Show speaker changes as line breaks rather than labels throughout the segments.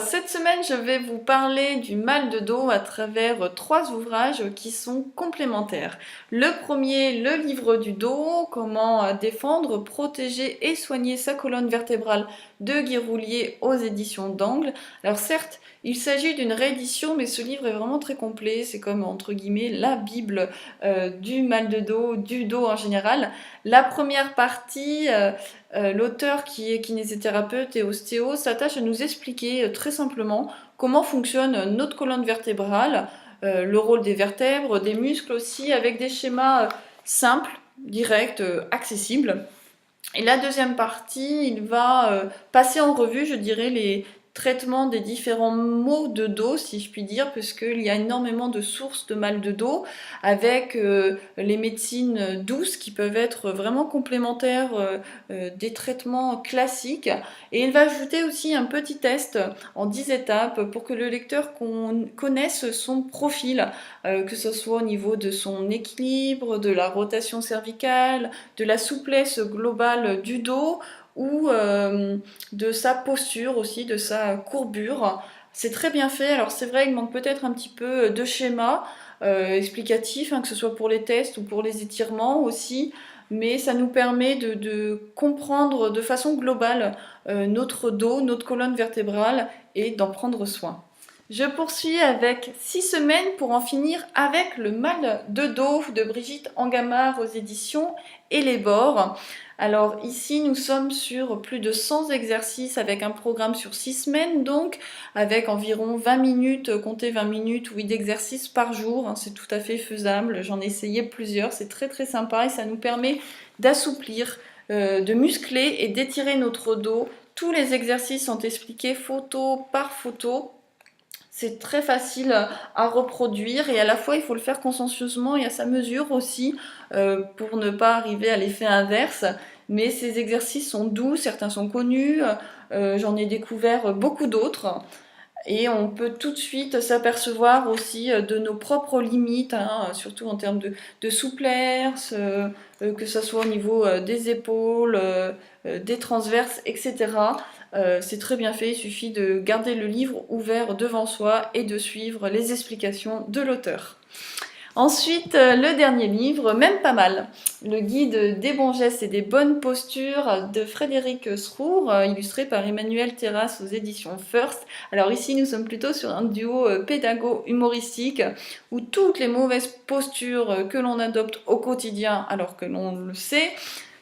cette semaine, je vais vous parler du mal de dos à travers trois ouvrages qui sont complémentaires. Le premier, le livre du dos, comment défendre, protéger et soigner sa colonne vertébrale de Guy Roulier aux éditions d'Angle. Alors certes, il s'agit d'une réédition, mais ce livre est vraiment très complet. C'est comme, entre guillemets, la Bible du mal de dos, du dos en général. La première partie, l'auteur qui est kinésithérapeute et ostéo s'attache à nous expliquer très simplement comment fonctionne notre colonne vertébrale, le rôle des vertèbres, des muscles aussi, avec des schémas simples, directs, accessibles. Et la deuxième partie, il va passer en revue, je dirais, les traitements des différents maux de dos, si je puis dire, puisqu'il y a énormément de sources de mal de dos, avec les médecines douces qui peuvent être vraiment complémentaires des traitements classiques. Et il va ajouter aussi un petit test en 10 étapes pour que le lecteur connaisse son profil, que ce soit au niveau de son équilibre, de la rotation cervicale, de la souplesse globale du dos ou de sa posture aussi, de sa courbure. C'est très bien fait. Alors c'est vrai, il manque peut-être un petit peu de schéma explicatif, que ce soit pour les tests ou pour les étirements aussi, mais ça nous permet de comprendre de façon globale notre dos, notre colonne vertébrale et d'en prendre soin. Je poursuis avec 6 semaines pour en finir avec le mal de dos de Brigitte Angamard aux éditions Et les bords. Alors ici nous sommes sur plus de 100 exercices avec un programme sur 6 semaines donc, avec environ 20 minutes, comptez 20 minutes oui, d'exercices par jour, c'est tout à fait faisable, j'en ai essayé plusieurs, c'est très très sympa et ça nous permet d'assouplir, de muscler et d'étirer notre dos. Tous les exercices sont expliqués photo par photo. C'est très facile à reproduire et à la fois il faut le faire consciencieusement et à sa mesure aussi pour ne pas arriver à l'effet inverse. Mais ces exercices sont doux, certains sont connus, j'en ai découvert beaucoup d'autres. Et on peut tout de suite s'apercevoir aussi de nos propres limites, surtout en termes de souplesse, que ce soit au niveau des épaules, des transverses, etc. C'est très bien fait, il suffit de garder le livre ouvert devant soi et de suivre les explications de l'auteur. Ensuite, le dernier livre, même pas mal, le guide des bons gestes et des bonnes postures de Frédéric Srour, illustré par Emmanuel Terrasse aux éditions First. Alors ici, nous sommes plutôt sur un duo pédago-humoristique où toutes les mauvaises postures que l'on adopte au quotidien, alors que l'on le sait,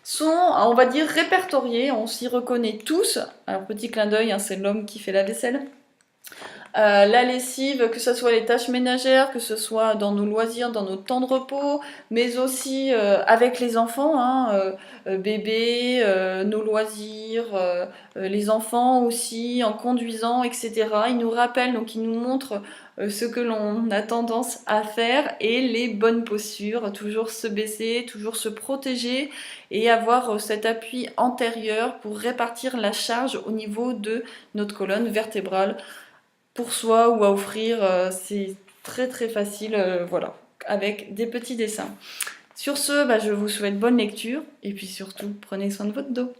sont, on va dire, répertoriées, on s'y reconnaît tous. Alors petit clin d'œil, c'est l'homme qui fait la vaisselle. La lessive, que ce soit les tâches ménagères, que ce soit dans nos loisirs, dans nos temps de repos, mais aussi avec les enfants, bébés, nos loisirs, les enfants aussi, en conduisant, etc. Ils nous rappellent, donc ils nous montrent ce que l'on a tendance à faire et les bonnes postures, toujours se baisser, toujours se protéger et avoir cet appui antérieur pour répartir la charge au niveau de notre colonne vertébrale. Pour soi ou à offrir, c'est très très facile, voilà, avec des petits dessins. Sur ce, je vous souhaite bonne lecture et puis surtout, prenez soin de votre dos.